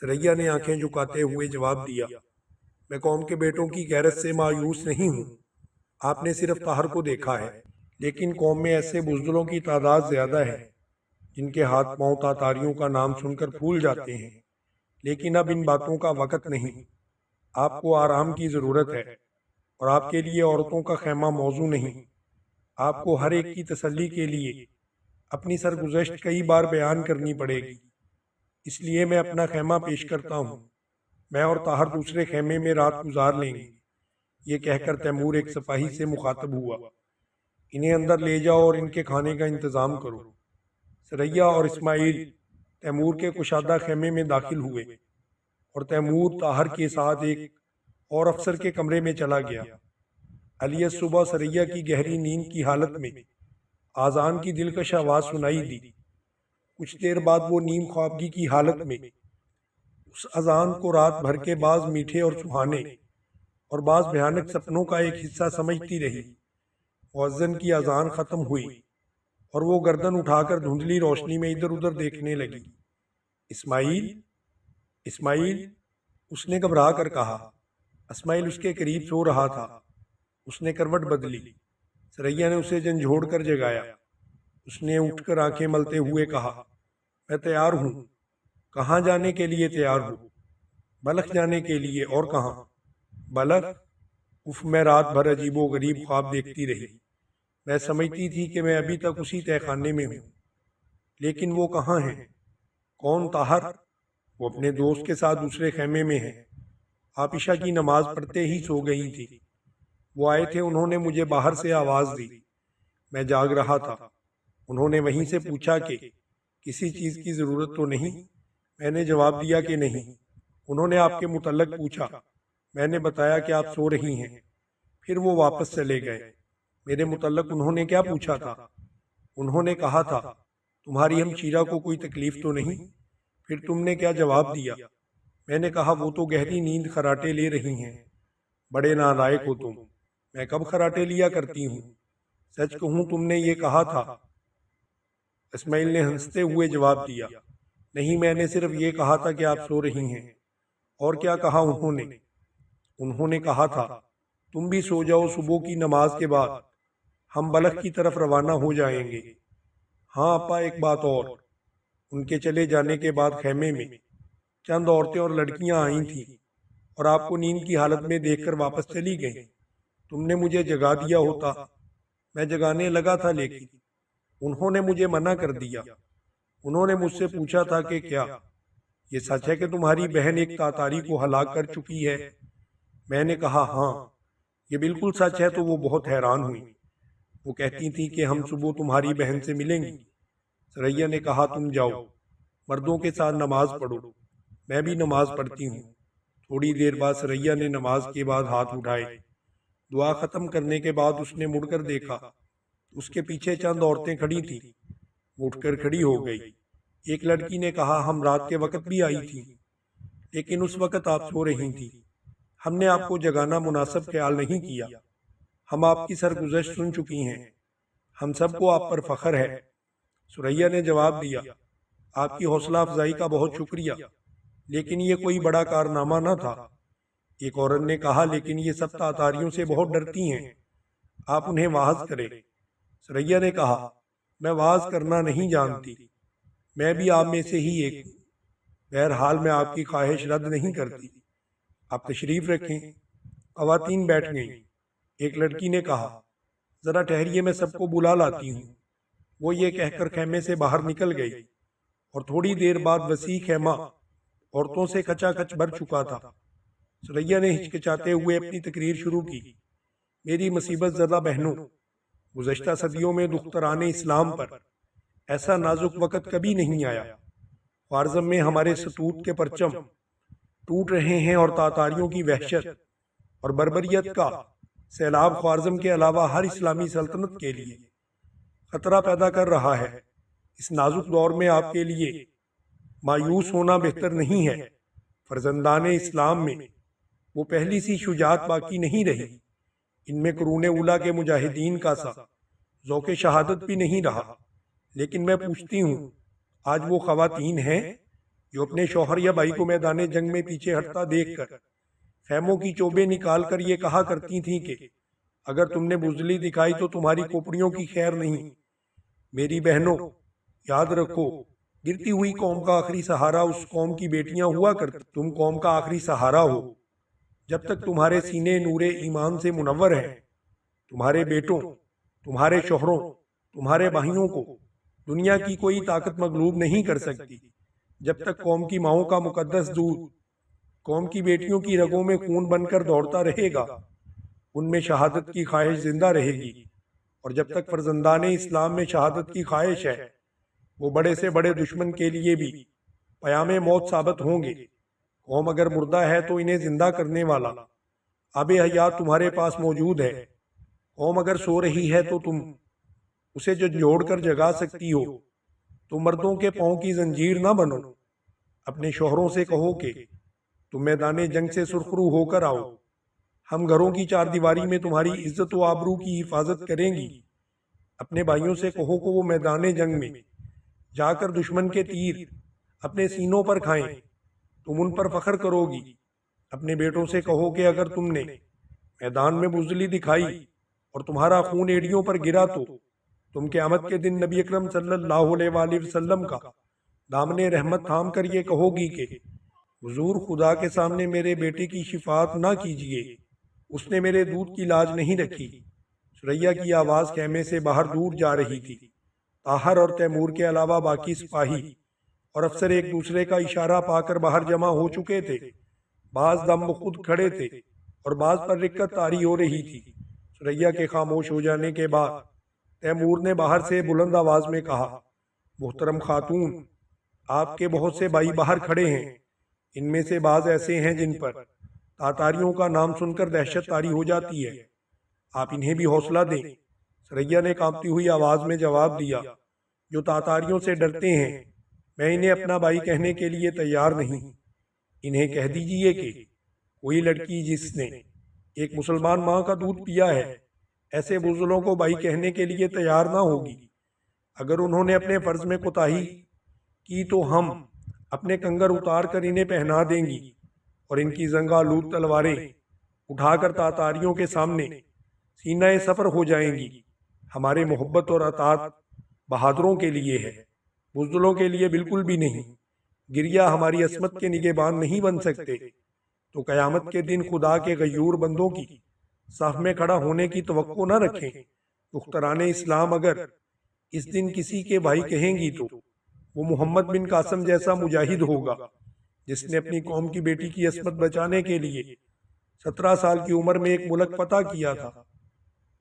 سریا نے آنکھیں جھکاتے ہوئے جواب دیا، میں قوم کے بیٹوں کی غیرت سے مایوس نہیں ہوں۔ آپ نے صرف طاہر کو دیکھا ہے، لیکن قوم میں ایسے بزدلوں کی تعداد زیادہ ہے جن کے ہاتھ پاؤں تاتاریوں کا نام سن کر پھول جاتے ہیں۔ لیکن اب ان باتوں کا وقت نہیں۔ آپ کو آرام کی ضرورت ہے، اور آپ کے لیے عورتوں کا خیمہ موضوع نہیں۔ آپ کو ہر ایک کی تسلی کے لیے اپنی سرگزشت کئی بار بیان کرنی پڑے گی۔ اس لیے میں اپنا خیمہ پیش کرتا ہوں۔ میں اور طاہر دوسرے خیمے میں رات گزار لیں گے۔ یہ کہہ کر تیمور ایک سپاہی سے مخاطب ہوا، انہیں اندر لے جاؤ اور ان کے کھانے کا انتظام کرو۔ سریا اور اسماعیل تیمور کے کشادہ خیمے میں داخل ہوئے، اور تیمور طاہر کے ساتھ ایک اور افسر کے کمرے میں چلا گیا۔ علیت صبح سریا کی گہری نیند کی حالت میں آذان کی دلکش آواز سنائی دی۔ کچھ دیر بعد وہ نیم خوابگی کی حالت میں اس اذان کو رات بھر کے بعض میٹھے اور سہانے اور بعض بھیانک سپنوں کا ایک حصہ سمجھتی رہی۔ مؤذن کی اذان ختم ہوئی اور وہ گردن اٹھا کر دھندلی روشنی میں ادھر ادھر دیکھنے لگی۔ اسماعیل، اسماعیل، اس نے گھبرا کر کہا۔ اسماعیل اس کے قریب سو رہا تھا۔ اس نے کروٹ بدلی۔ سریا نے اسے جھنجھوڑ کر جگایا۔ اس نے اٹھ کر آنکھیں ملتے ہوئے کہا، میں تیار ہوں۔ کہاں جانے کے لیے تیار ہوں؟ بلخ جانے کے لیے۔ اور کہاں؟ بلخ؟ اف، میں رات بھر عجیب و غریب خواب دیکھتی رہی۔ میں سمجھتی تھی کہ میں ابھی تک اسی تہہ خانے میں ہوں، لیکن وہ کہاں ہیں؟ کون؟ طاہر؟ وہ اپنے دوست کے ساتھ دوسرے خیمے میں ہیں۔ آپ عشاء کی نماز پڑھتے ہی سو گئی تھی۔ وہ آئے تھے، انہوں نے مجھے باہر سے آواز دی۔ میں جاگ رہا تھا۔ انہوں نے وہیں سے پوچھا کہ کسی چیز کی ضرورت تو نہیں؟ میں نے جواب دیا کہ نہیں۔ انہوں نے آپ کے متعلق پوچھا۔ میں نے بتایا کہ آپ سو رہی ہیں۔ پھر وہ واپس چلے گئے۔ میرے متعلق انہوں نے کیا پوچھا تھا؟ انہوں نے کہا تھا، تمہاری ہمشیرہ کو کوئی تکلیف تو نہیں؟ پھر تم نے کیا جواب دیا؟ میں نے کہا، وہ تو گہری نیند خراٹے لے رہی ہیں۔ بڑے نالائق ہو تم۔ میں کب خراٹے لیا کرتی ہوں؟ سچ کہوں تم نے یہ کہا تھا؟ اسماعیل نے ہنستے ہوئے جواب دیا، نہیں، میں نے صرف یہ کہا تھا کہ آپ سو رہی ہیں۔ اور کیا کہا انہوں نے؟ انہوں نے کہا تھا، تم بھی سو جاؤ، صبح کی نماز کے بعد ہم بلخ کی طرف روانہ ہو جائیں گے۔ ہاں اپا، ایک بات اور۔ ان کے چلے جانے کے بعد خیمے میں چند عورتیں اور لڑکیاں آئی تھیں اور آپ کو نیند کی حالت میں دیکھ کر واپس چلی گئیں۔ تم نے مجھے جگا دیا ہوتا۔ میں جگانے لگا تھا، لیکن انہوں نے مجھے منع کر دیا۔ انہوں نے مجھ سے پوچھا تھا کہ کیا یہ سچ ہے کہ تمہاری بہن ایک تاتاری کو ہلاک کر چکی ہے؟ میں نے کہا، ہاں یہ بالکل سچ ہے۔ تو وہ بہت حیران ہوئی۔ وہ کہتی تھی کہ ہم صبح تمہاری بہن سے ملیں گی۔ سریا نے کہا، تم جاؤ، مردوں کے ساتھ نماز پڑھو، میں بھی نماز پڑھتی ہوں۔ تھوڑی دیر بعد سریا نے نماز کے بعد ہاتھ اٹھائے۔ دعا ختم کرنے کے بعد اس نے مڑ کر دیکھا، اس کے پیچھے چند عورتیں کھڑی تھیں۔ وہ اٹھ کر کھڑی ہو گئی۔ ایک لڑکی نے کہا، ہم رات کے وقت بھی آئی تھی، لیکن اس وقت آپ سو رہی تھی۔ ہم نے آپ کو جگانا مناسب خیال نہیں کیا۔ ہم آپ کی سرگزشت سن چکی ہیں۔ ہم سب کو آپ پر فخر ہے۔ سریا نے جواب دیا، آپ کی حوصلہ افزائی کا بہت شکریہ، لیکن یہ کوئی بڑا کارنامہ نہ تھا۔ ایک عورت نے کہا، لیکن یہ سب تاتاریوں سے بہت ڈرتی ہیں، آپ انہیں واعظ کریں۔ سریا نے کہا، میں واعظ کرنا نہیں جانتی، میں بھی آپ میں سے ہی ایک ہوں۔ بہرحال میں آپ کی خواہش رد نہیں کرتی، آپ تشریف رکھیں۔ خواتین بیٹھ گئیں۔ ایک لڑکی نے کہا، ذرا ٹھہریے، میں سب کو بلا لاتی ہوں۔ وہ یہ کہہ کر خیمے سے باہر نکل گئی، اور تھوڑی دیر بعد وسیع خیمہ عورتوں سے کھچا کھچ بھر چکا تھا۔ سریا نے ہچکچاتے ہوئے اپنی تقریر شروع کی۔ میری مصیبت زدہ بہنوں، گزشتہ صدیوں میں دختران اسلام پر ایسا نازک وقت کبھی نہیں آیا۔ خوارزم میں ہمارے ستوت کے پرچم ٹوٹ رہے ہیں، اور تاتاریوں کی وحشت اور بربریت کا سیلاب خوارزم کے علاوہ ہر اسلامی سلطنت کے لیے خطرہ پیدا کر رہا ہے۔ اس نازک دور میں آپ کے لیے مایوس ہونا بہتر نہیں ہے۔ فرزندان اسلام میں وہ پہلی سی شجاعت باقی نہیں رہی۔ ان میں قرون اولیٰ کے مجاہدین کا سا ذوق شہادت بھی نہیں رہا۔ لیکن میں پوچھتی ہوں، آج وہ خواتین ہیں جو اپنے شوہر یا بھائی کو میدان جنگ میں پیچھے ہٹتا دیکھ کر خیموں کی چوبیں نکال کر یہ کہا کرتی تھیں کہ اگر تم نے بزدلی دکھائی تو تمہاری کھوپڑیوں کی خیر نہیں۔ میری بہنوں، یاد رکھو، گرتی ہوئی قوم کا آخری سہارا اس قوم کی بیٹیاں ہوا کرتی۔ تم قوم کا آخری سہارا ہو۔ جب تک تمہارے سینے نور ایمان سے منور ہیں، تمہارے بیٹوں، تمہارے شوہروں، تمہارے بھائیوں کو دنیا کی کوئی طاقت مغلوب نہیں کر سکتی۔ جب تک قوم کی ماؤں کا مقدس دودھ قوم کی بیٹیوں کی رگوں میں خون بن کر دوڑتا رہے گا، ان میں شہادت کی خواہش زندہ رہے گی، اور جب تک فرزندان اسلام میں شہادت کی خواہش ہے، وہ بڑے سے بڑے دشمن کے لیے بھی پیام موت ثابت ہوں گے۔ قوم اگر مردہ ہے تو انہیں زندہ کرنے والا آب حیات تمہارے پاس موجود ہے۔ قوم اگر سو رہی ہے تو تم اسے جو جوڑ کر جگا سکتی ہو۔ تم مردوں کے پاؤں کی زنجیر نہ بنو۔ اپنے شوہروں سے کہو کہ تم میدان جنگ سے سرخرو ہو کر آؤ، ہم گھروں کی چار دیواری میں تمہاری عزت و آبرو کی حفاظت کریں گی۔ اپنے بھائیوں سے کہو کہ وہ میدان جنگ میں جا کر دشمن کے تیر اپنے سینوں پر کھائیں، تم ان پر فخر کرو گی۔ اپنے بیٹوں سے کہو کہ اگر تم نے میدان میں بزدلی دکھائی اور تمہارا خون ایڑیوں پر گرا تو تم قیامت کے دن نبی اکرم صلی اللہ علیہ وآلہ وسلم کا دامن رحمت تھام کر یہ کہو گی کہ حضور، خدا کے سامنے میرے بیٹے کی شفاعت نہ کیجیے، اس نے میرے دودھ کی لاج نہیں رکھی۔ سریا کی آواز خیمے سے باہر دور جا رہی تھی۔ طاہر اور تیمور کے علاوہ باقی سپاہی اور افسر ایک دوسرے کا اشارہ پا کر باہر جمع ہو چکے تھے۔ بعض دم بخود کھڑے تھے اور بعض پر رکت طاری ہو رہی تھی۔ سریا کے خاموش ہو جانے کے بعد تیمور نے باہر سے بلند آواز میں کہا، محترم خاتون، آپ کے بہت سے بھائی باہر کھڑے ہیں، ان میں سے بعض ایسے ہیں جن پر تاتاریوں کا نام سن کر دہشت طاری ہو جاتی ہے، آپ انہیں بھی حوصلہ دیں۔ سریا نے کانپتی ہوئی آواز میں جواب دیا، جو تاتاریوں سے ڈرتے ہیں، میں انہیں اپنا بھائی کہنے کے لیے تیار نہیں۔ انہیں کہہ دیجئے کہ کوئی لڑکی جس نے ایک مسلمان ماں کا دودھ پیا ہے، ایسے بزدلوں کو بھائی کہنے کے لیے تیار نہ ہوگی۔ اگر انہوں نے اپنے فرض میں کوتاہی کی تو ہم اپنے کنگر اتار کر انہیں پہنا دیں گی اور ان کی زنگ آلود تلواریں اٹھا کر تاتاریوں کے سامنے سینہ سفر ہو جائیں گی۔ ہمارے محبت اور اطاعت بہادروں کے لیے ہے، بزدلوں کے لیے بالکل بھی نہیں۔ گریا ہماری عصمت کے نگہبان نہیں بن سکتے، تو قیامت کے دن خدا کے غیور بندوں کی صف میں کھڑا ہونے کی توقع نہ رکھیں۔ دختران اسلام اگر اس دن کسی کے بھائی کہیں گی تو وہ محمد بن قاسم جیسا مجاہد ہوگا، جس نے اپنی قوم کی بیٹی کی عصمت بچانے کے لیے 17 سال کی عمر میں ایک ملک فتح کیا تھا۔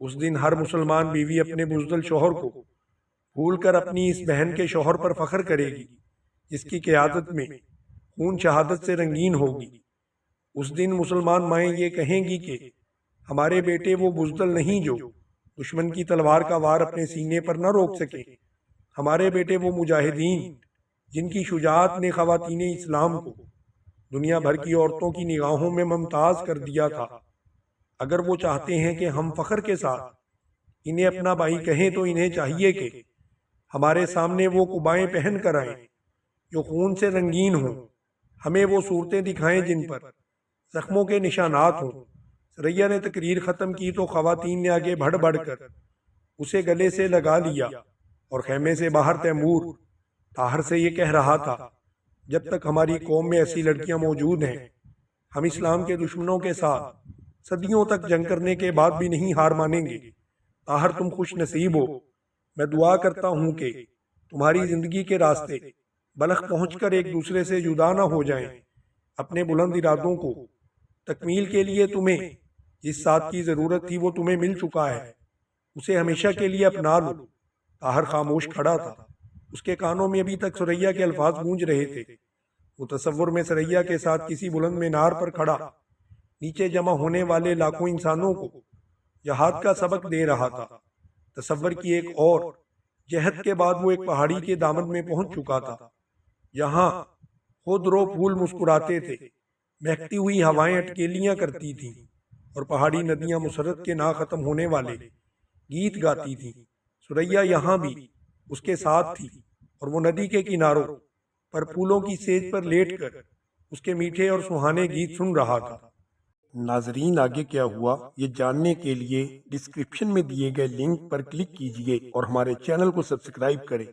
اس دن ہر مسلمان بیوی اپنے بزدل شوہر کو بھول کر اپنی اس بہن کے شوہر پر فخر کرے گی، جس کی قیادت میں خون شہادت سے رنگین ہوگی۔ اس دن مسلمان مائیں یہ کہیں گی کہ ہمارے بیٹے وہ بزدل نہیں جو دشمن کی تلوار کا وار اپنے سینے پر نہ روک سکے، ہمارے بیٹے وہ مجاہدین جن کی شجاعت نے خواتین اسلام کو دنیا بھر کی عورتوں کی نگاہوں میں ممتاز کر دیا تھا۔ اگر وہ چاہتے ہیں کہ ہم فخر کے ساتھ انہیں اپنا بھائی کہیں تو انہیں چاہیے کہ ہمارے سامنے وہ قبائیں پہن کر آئیں جو خون سے رنگین ہوں، ہمیں وہ صورتیں دکھائیں جن پر زخموں کے نشانات ہوں۔ سریا نے تقریر ختم کی تو خواتین نے آگے بڑھ بڑھ کر اسے گلے سے لگا لیا، اور خیمے سے باہر تیمور طاہر سے یہ کہہ رہا تھا، جب تک ہماری قوم میں ایسی لڑکیاں موجود ہیں، ہم اسلام کے دشمنوں کے ساتھ صدیوں تک جنگ کرنے کے بعد بھی نہیں ہار مانیں گے۔ طاہر، تم خوش نصیب ہو۔ میں دعا کرتا ہوں کہ تمہاری زندگی کے راستے بلخ پہنچ کر ایک دوسرے سے جدا نہ ہو جائیں۔ اپنے بلند ارادوں کو تکمیل کے لیے تمہیں جس ساتھ کی ضرورت تھی وہ تمہیں مل چکا ہے، اسے ہمیشہ کے لیے اپنا لو۔ طاہر خاموش کھڑا تھا، اس کے کانوں میں ابھی تک سریا کے الفاظ گونج رہے تھے۔ وہ تصور میں سریا کے ساتھ کسی بلند مینار پر کھڑا نیچے جمع ہونے والے لاکھوں انسانوں کو جہاد کا سبق دے رہا تھا۔ تصور کی ایک اور جہت کے بعد وہ ایک پہاڑی کے دامن میں پہنچ چکا تھا، جہاں خود رو پھول مسکراتے تھے، مہکتی ہوئی ہوائیں اٹکیلیاں کرتی تھیں، اور پہاڑی ندیاں مسرت کے نہ ختم ہونے والے گیت گاتی تھیں۔ سریا یہاں بھی اس کے ساتھ تھی، اور وہ ندی کے کناروں پر پھولوں کی سیج پر لیٹ کر اس کے میٹھے اور سہانے گیت سن رہا تھا۔ ناظرین، آگے کیا ہوا یہ جاننے کے لیے ڈسکرپشن میں دیے گئے لنک پر کلک کیجئے اور ہمارے چینل کو سبسکرائب کریں۔